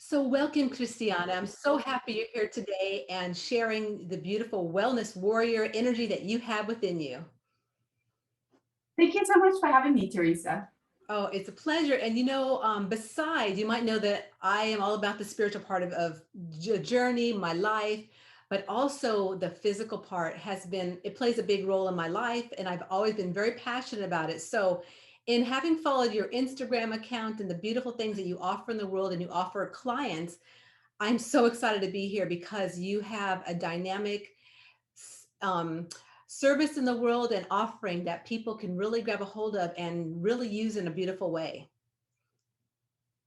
So welcome, Christiane. I'm so happy you're here today and sharing the beautiful wellness warrior energy that you have within you. Thank you so much for having me, Teresa. Oh, it's a pleasure. And besides, you might know that I am all about the spiritual part of journey, my life, but also the physical part it plays a big role in my life. And I've always been very passionate about it. So in having followed your Instagram account and the beautiful things that you offer in the world and you offer clients, I'm so excited to be here because you have a dynamic um, service in the world and offering that people can really grab a hold of and really use in a beautiful way.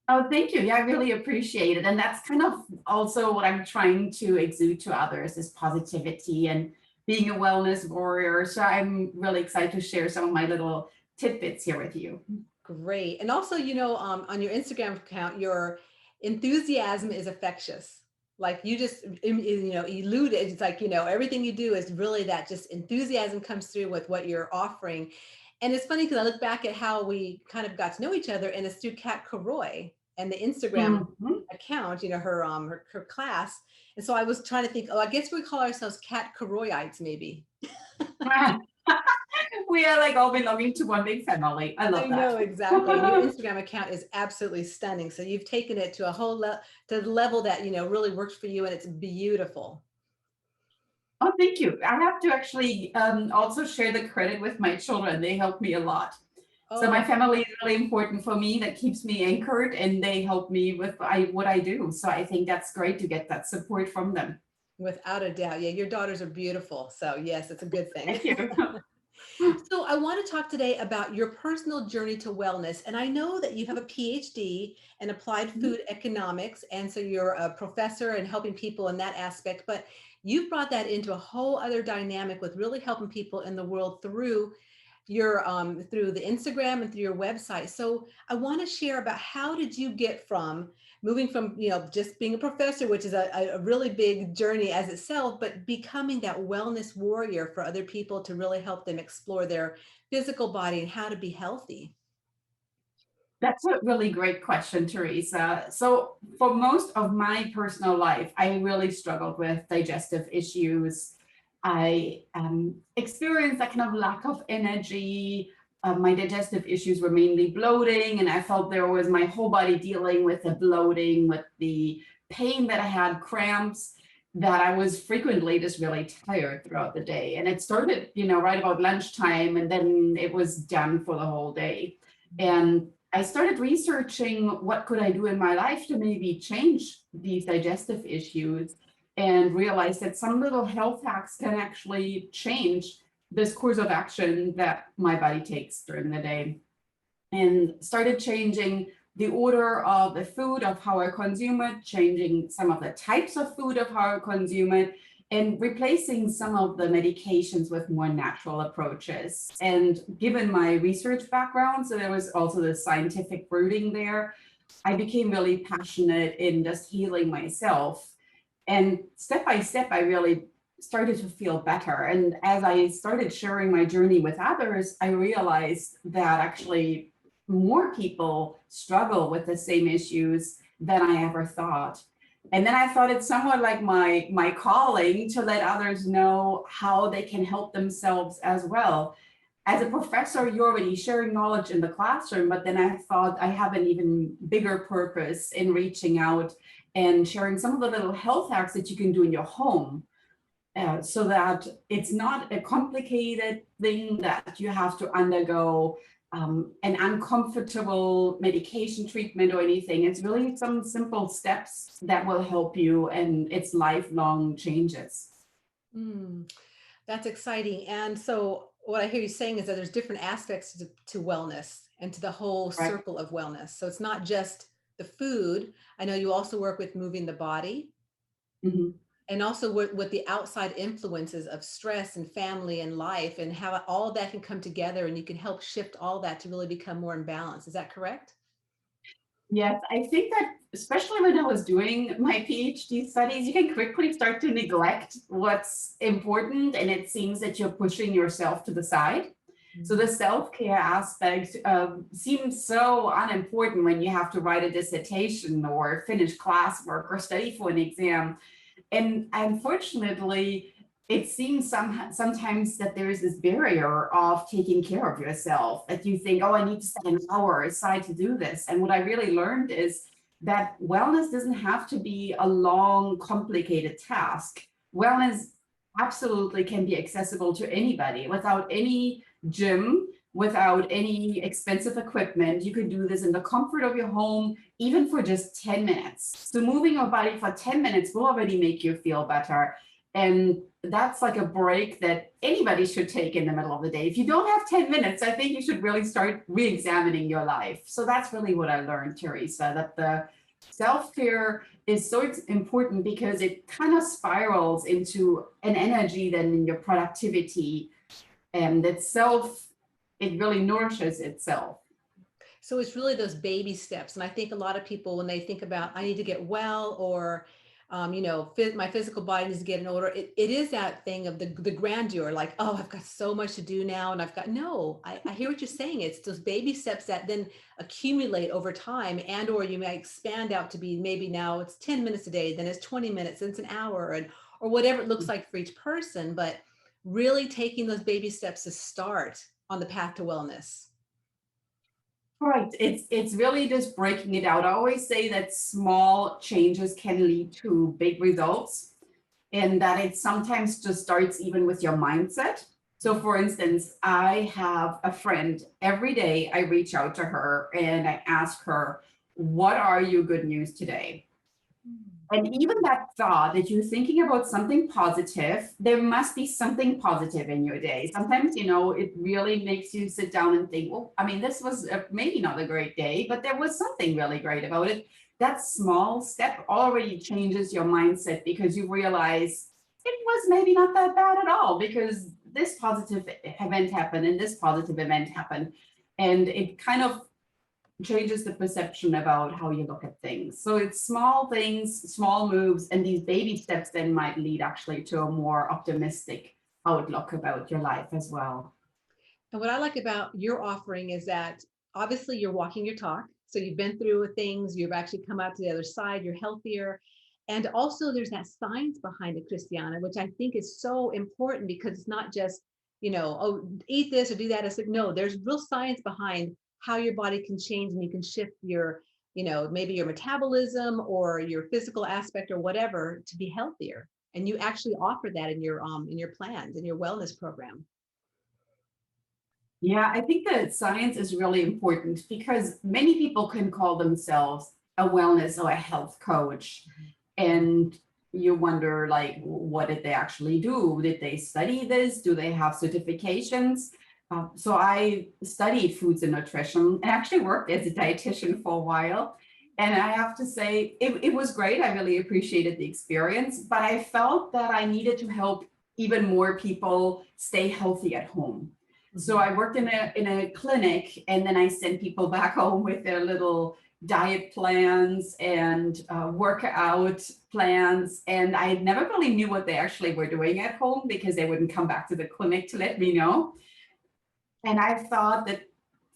Oh, thank you. Yeah, I really appreciate it. And that's kind of also what I'm trying to exude to others is positivity and being a wellness warrior. So I'm really excited to share some of my little tidbits here with you. Great. And also, on your Instagram account, your enthusiasm is infectious. Like you just, elude it. It's like, everything you do is really that just enthusiasm comes through with what you're offering. And it's funny because I look back at how we kind of got to know each other, and it's through Kat Karoy and the Instagram Mhm. account, her class. And so I was trying to think, oh, I guess we call ourselves Kat Karoyites, maybe. We are like all belonging to one big family. I I love that. know exactly. And your Instagram account is absolutely stunning. So you've taken it to a to the level that, really works for you, and it's beautiful. Oh, thank you. I have to actually also share the credit with my children. They help me a lot. So my Oh, family is really important for me. That keeps me anchored, and they help me with what I do. So I think that's great to get that support from them. without a doubt. Yeah, your daughters are beautiful. So yes, it's a good thing. Thank you. So I want to talk today about your personal journey to wellness. And I know that you have a PhD in applied food economics. And so you're a professor and helping people in that aspect, but you've brought that into a whole other dynamic with really helping people in the world through the Instagram and through your website. So I want to share about how did you get from moving from just being a professor, which is a really big journey as itself, but becoming that wellness warrior for other people to really help them explore their physical body and how to be healthy. That's a really great question, Teresa. So for most of my personal life, I really struggled with digestive issues. I experienced that kind of lack of energy. My digestive issues were mainly bloating, and I felt there was my whole body dealing with the bloating, with the pain that I had, cramps, that I was frequently just really tired throughout the day. And it started, right about lunchtime, and then it was done for the whole day. And I started researching what could I do in my life to maybe change these digestive issues and realized that some little health hacks can actually change this course of action that my body takes during the day, and started changing the order of the food, of how I consume it, changing some of the types of food of how I consume it, and replacing some of the medications with more natural approaches. And given my research background, so there was also the scientific rooting there, I became really passionate in just healing myself. And step by step, I really started to feel better. And as I started sharing my journey with others, I realized that actually more people struggle with the same issues than I ever thought. And then I thought it's somewhat like my calling to let others know how they can help themselves as well. As a professor, you're already sharing knowledge in the classroom, but then I thought I have an even bigger purpose in reaching out and sharing some of the little health hacks that you can do in your home, so that it's not a complicated thing that you have to undergo an uncomfortable medication treatment or anything. It's really some simple steps that will help you, and it's lifelong changes. Mm, that's exciting. And so what I hear you saying is that there's different aspects to wellness and to the whole Right. circle of wellness. So it's not just the food. I know you also work with moving the body, Mhm. and also with the outside influences of stress and family and life, and how all that can come together and you can help shift all that to really become more in balance. Is that correct? Yes, I think that especially when I was doing my PhD studies, you can quickly start to neglect what's important, and it seems that you're pushing yourself to the side. So the self-care aspect seems so unimportant when you have to write a dissertation or finish classwork or study for an exam. And unfortunately, it seems sometimes that there is this barrier of taking care of yourself, that you think, oh, I need to set an hour aside to do this. And what I really learned is that wellness doesn't have to be a long, complicated task. Wellness absolutely can be accessible to anybody without any gym, without any expensive equipment. You could do this in the comfort of your home, even for just 10 minutes. So moving your body for 10 minutes will already make you feel better. And that's like a break that anybody should take in the middle of the day. If you don't have 10 minutes, I think you should really start re-examining your life. So that's really what I learned, Teresa, that the self-care is so important because it kind of spirals into an energy then in your productivity, and itself, it really nourishes itself. So it's really those baby steps. And I think a lot of people, when they think about, I need to get well, or, my physical body needs to get in order, it is that thing of the grandeur, like, oh, I've got so much to do now. And no, I hear what you're saying. It's those baby steps that then accumulate over time, and, or you may expand out to be, maybe now it's 10 minutes a day, then it's 20 minutes, then it's an hour, and, or whatever it looks like for each person. But really taking those baby steps to start on the path to wellness. Right. It's really just breaking it out. I always say that small changes can lead to big results, and that it sometimes just starts even with your mindset. So for instance, I have a friend, every day I reach out to her and I ask her, what are your good news today? And even that thought that you're thinking about something positive, there must be something positive in your day. Sometimes, it really makes you sit down and think, well, I mean, this was maybe not a great day, but there was something really great about it. That small step already changes your mindset, because you realize it was maybe not that bad at all, because this positive event happened and this positive event happened. And it kind of changes the perception about how you look at things. So it's small things, small moves, and these baby steps then might lead actually to a more optimistic outlook about your life as well. And what I like about your offering is that obviously you're walking your talk. So you've been through things, you've actually come out to the other side, you're healthier. And also there's that science behind it, Christiana, which I think is so important, because it's not just, oh, eat this or do that. It's like, no, there's real science behind how your body can change, and you can shift your, maybe your metabolism or your physical aspect or whatever to be healthier. And you actually offer that in your plans, in your wellness program. Yeah, I think that science is really important, because many people can call themselves a wellness or a health coach. And you wonder, like, what did they actually do? Did they study this? Do they have certifications? So I studied foods and nutrition and actually worked as a dietitian for a while. And I have to say, it was great. I really appreciated the experience, but I felt that I needed to help even more people stay healthy at home. So I worked in a clinic, and then I sent people back home with their little diet plans and workout plans. And I never really knew what they actually were doing at home, because they wouldn't come back to the clinic to let me know. And I thought that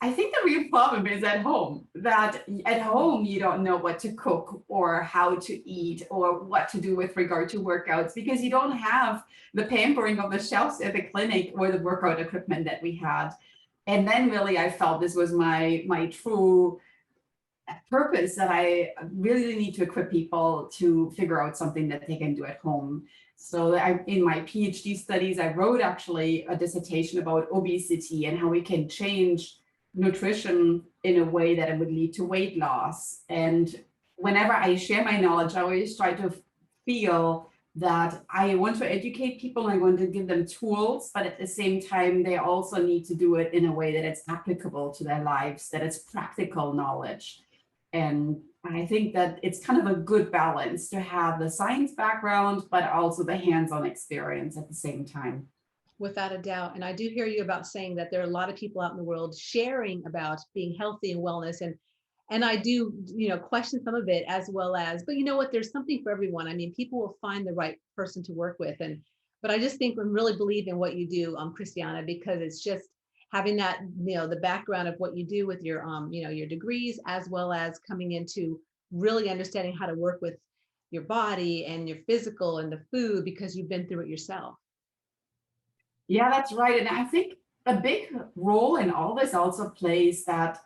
I think the real problem is at home, that at home you don't know what to cook or how to eat or what to do with regard to workouts, because you don't have the pampering of the shelves at the clinic or the workout equipment that we had. And then really I felt this was my true purpose, that I really need to equip people to figure out something that they can do at home. So in my PhD studies, I wrote actually a dissertation about obesity and how we can change nutrition in a way that it would lead to weight loss. And whenever I share my knowledge, I always try to feel that I want to educate people, I want to give them tools, but at the same time, they also need to do it in a way that it's applicable to their lives, that it's practical knowledge. And I think that it's kind of a good balance to have the science background, but also the hands-on experience at the same time. Without a doubt. And I do hear you about saying that there are a lot of people out in the world sharing about being healthy and wellness. And I do, question some of it as well as, but you know what, there's something for everyone. I mean, people will find the right person to work with. But I just think and really believe in what you do, Christiana, because it's just having that, the background of what you do with your, your degrees, as well as coming into really understanding how to work with your body and your physical and the food because you've been through it yourself. Yeah, that's right. And I think a big role in all this also plays that,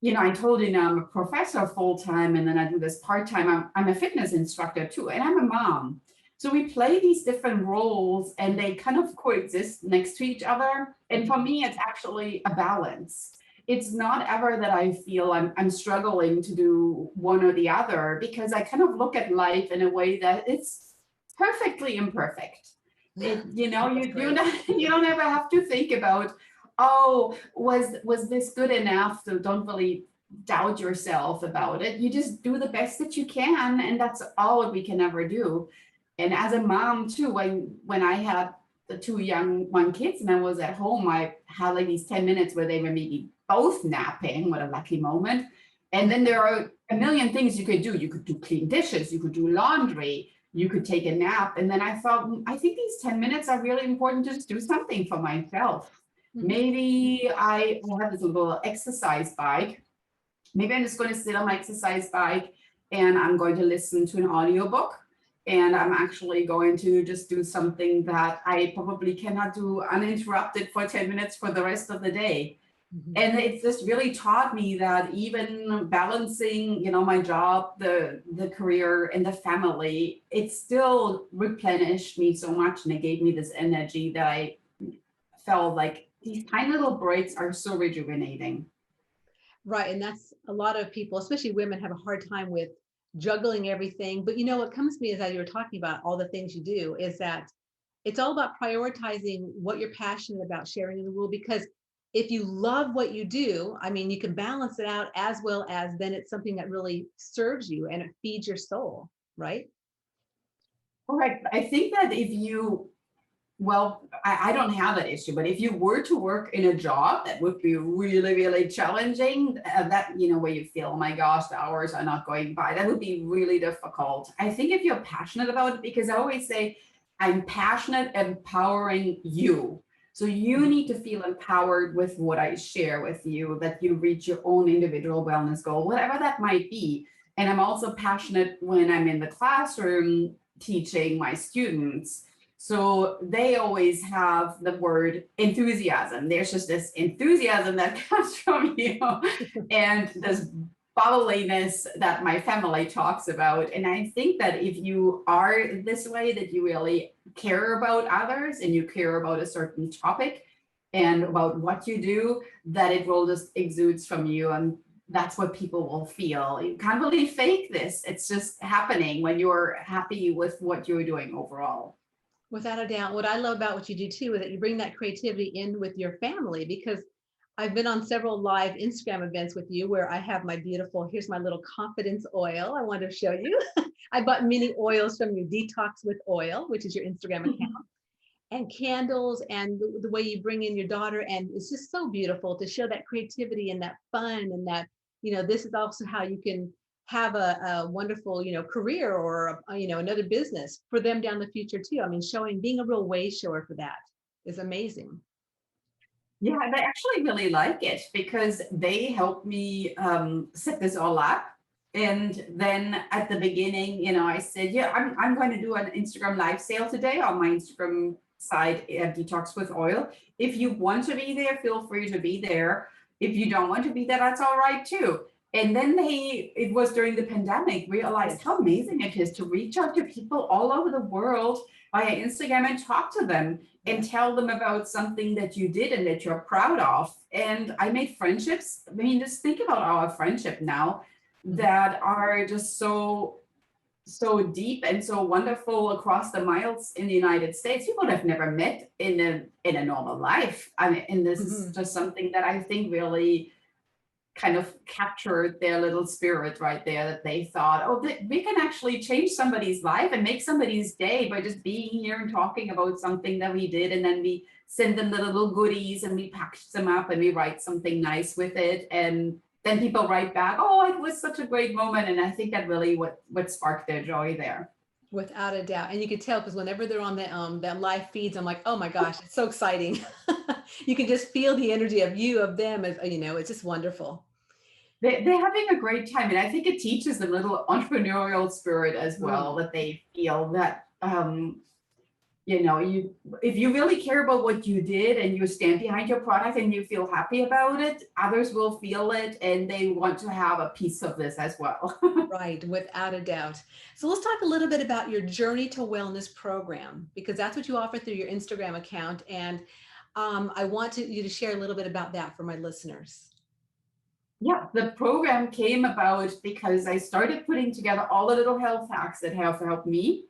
I told you now I'm a professor full time and then I do this part time. I'm a fitness instructor too, and I'm a mom. So we play these different roles and they kind of coexist next to each other. And for me, it's actually a balance. It's not ever that I feel I'm struggling to do one or the other because I kind of look at life in a way that it's perfectly imperfect. That's great. You don't ever have to think about, oh, was this good enough? So don't really doubt yourself about it. You just do the best that you can, and that's all we can ever do. And as a mom too, when I had the two young kids and I was at home, I had like these 10 minutes where they were maybe both napping. What a lucky moment. And then there are a million things you could do. You could do clean dishes, you could do laundry, you could take a nap. And then I thought, I think these 10 minutes are really important to just do something for myself. Maybe I have this little exercise bike. Maybe I'm just going to sit on my exercise bike and I'm going to listen to an audiobook. And I'm actually going to just do something that I probably cannot do uninterrupted for 10 minutes for the rest of the day. And it's just really taught me that even balancing, my job, the career and the family, it still replenished me so much. And it gave me this energy that I felt like these tiny little breaks are so rejuvenating. Right. And that's a lot of people, especially women, have a hard time with juggling everything. But what comes to me is, as you were talking about all the things you do, is that it's all about prioritizing what you're passionate about sharing in the world. Because if you love what you do, I mean, you can balance it out, as well as then it's something that really serves you and it feeds your soul, right? Correct. I think that I don't have that issue, but if you were to work in a job that would be really, really challenging, where you feel, oh my gosh, the hours are not going by, that would be really difficult. I think if you're passionate about it, because I always say, I'm passionate empowering you. So you need to feel empowered with what I share with you, that you reach your own individual wellness goal, whatever that might be. And I'm also passionate when I'm in the classroom teaching my students. So they always have the word enthusiasm. There's just this enthusiasm that comes from you and this bubbliness that my family talks about. And I think that if you are this way, that you really care about others and you care about a certain topic and about what you do, that it will just exudes from you. And that's what people will feel. You can't really fake this. It's just happening when you're happy with what you're doing overall. Without a doubt. What I love about what you do too is that you bring that creativity in with your family, because I've been on several live Instagram events with you where I have my beautiful, here's my little confidence oil I want to show you. I bought mini oils from you, Detox with Oil, which is your Instagram account, and candles, and the way you bring in your daughter. And it's just so beautiful to show that creativity and that fun, and that, this is also how you can have a wonderful, career, or, another business for them down the future too. I mean, being a real way shower for that is amazing. Yeah, they actually really like it because they helped me set this all up. And then at the beginning, I said, yeah, I'm going to do an Instagram live sale today on my Instagram site, Detox with Oil. If you want to be there, feel free to be there. If you don't want to be there, that's all right too. And then it was during the pandemic, realized how amazing it is to reach out to people all over the world via Instagram and talk to them and tell them about something that you did and that you're proud of. And I made friendships. I mean, just think about our friendship now that are just so deep and so wonderful across the miles in the United States. People I've never met in a normal life. I mean, and this is just something that I think really kind of captured their little spirit right there, that they thought, oh, we can actually change somebody's life and make somebody's day by just being here and talking about something that we did. And then we send them the little goodies and we package them up and we write something nice with it. And then people write back, oh, it was such a great moment. And I think that really what sparked their joy there. Without a doubt. And you could tell, because whenever they're on that live feeds, I'm like, oh my gosh, it's so exciting. You can just feel the energy of you, of them, it's just wonderful. They're having a great time. And I think it teaches them a little entrepreneurial spirit as well, Mm. that they feel that, you if you really care about what you did and you stand behind your product and you feel happy about it, others will feel it and they want to have a piece of this as well. Right, without a doubt. So let's talk a little bit about your Journey to Wellness program, because that's what you offer through your Instagram account. And I want you to share a little bit about that for my listeners. Yeah, the program came about because I started putting together all the little health hacks that have helped me,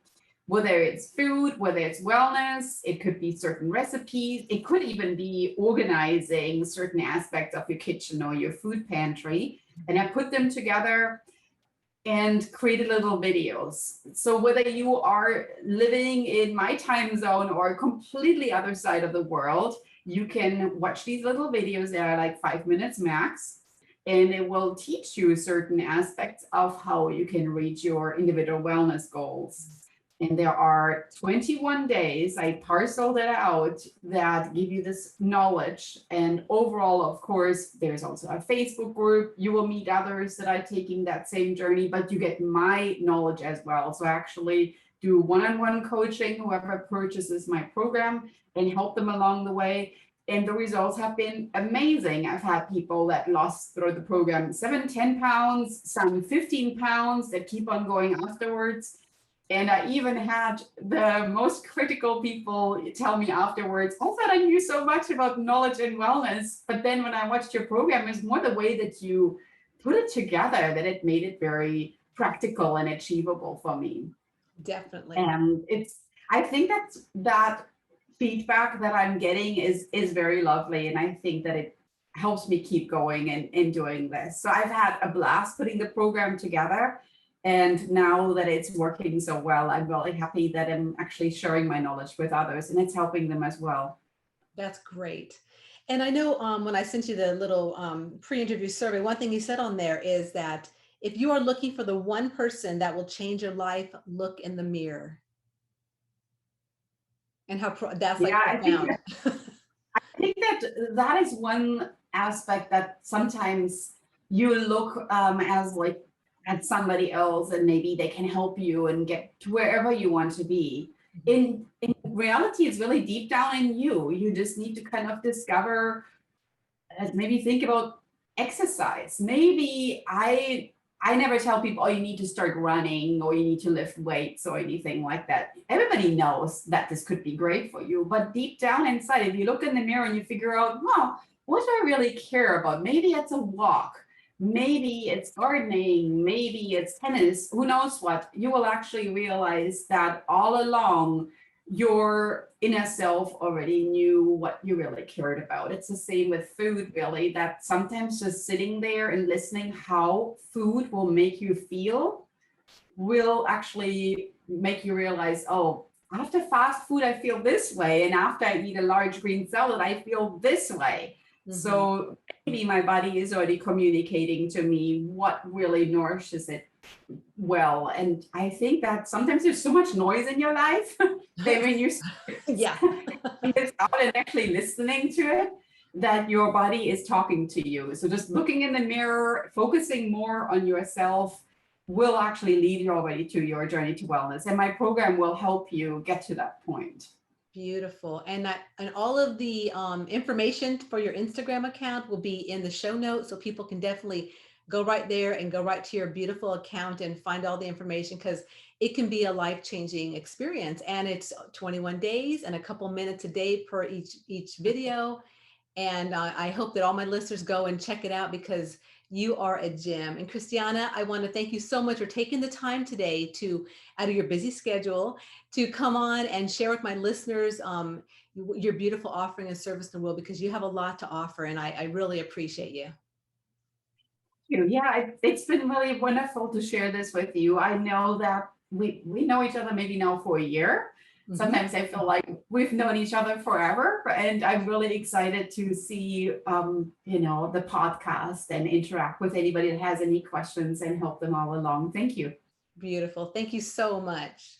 whether it's food, whether it's wellness, it could be certain recipes, it could even be organizing certain aspects of your kitchen or your food pantry. And I put them together and created little videos. So whether you are living in my time zone or a completely other side of the world, you can watch these little videos that are like 5 minutes max, and it will teach you certain aspects of how you can reach your individual wellness goals. And there are 21 days, I parceled it out, that give you this knowledge. And overall, of course, there's also a Facebook group. You will meet others that are taking that same journey, but you get my knowledge as well. So I actually do one-on-one coaching, whoever purchases my program, and help them along the way. And the results have been amazing. I've had people that lost through the program 7, 10 pounds, some 15 pounds that keep on going afterwards. And I even had the most critical people tell me afterwards, I thought I knew so much about knowledge and wellness. But then when I watched your program, it's more the way that you put it together that it made it very practical and achievable for me. Definitely. And I think that feedback that I'm getting is very lovely. And I think that it helps me keep going and doing this. So I've had a blast putting the program together. And now that it's working so well, I'm really happy that I'm actually sharing my knowledge with others and it's helping them as well. That's great. And I know when I sent you the little pre-interview survey, one thing you said on there is that if you are looking for the one person that will change your life, look in the mirror. And that's like Yeah, profound. I think that that is one aspect that sometimes you look as like at somebody else and maybe they can help you and get to wherever you want to be. In reality, it's really deep down in you. You just need to kind of discover, maybe think about exercise. Maybe I never tell people, oh, you need to start running or you need to lift weights or anything like that. Everybody knows that this could be great for you. But deep down inside, if you look in the mirror and you figure out, well, what do I really care about? Maybe it's a walk. Maybe it's gardening. Maybe it's tennis. Who knows what? You will actually realize that all along, your inner self already knew what you really cared about. It's the same with food, really, that sometimes just sitting there and listening how food will make you feel will actually make you realize, oh, after fast food, I feel this way. And after I eat a large green salad, I feel this way. So maybe my body is already communicating to me what really nourishes it well. And I think that sometimes there's so much noise in your life that when you Yeah. it's out and actually listening to it, that your body is talking to you. So just looking in the mirror, focusing more on yourself will actually lead you already to your journey to wellness. And my program will help you get to that point. Beautiful. And all of the information for your Instagram account will be in the show notes, so people can definitely go right there and go right to your beautiful account and find all the information, because it can be a life-changing experience. And it's 21 days and a couple minutes a day per each video. And I hope that all my listeners go and check it out, because you are a gem. And Christiana, I want to thank you so much for taking the time today to, out of your busy schedule, to come on and share with my listeners your beautiful offering and service in the world, because you have a lot to offer. And I really appreciate you. Yeah, it's been really wonderful to share this with you. I know that we know each other maybe now for a year. Sometimes I feel like we've known each other forever, and I'm really excited to see, the podcast and interact with anybody that has any questions and help them all along. Thank you. Beautiful. Thank you so much.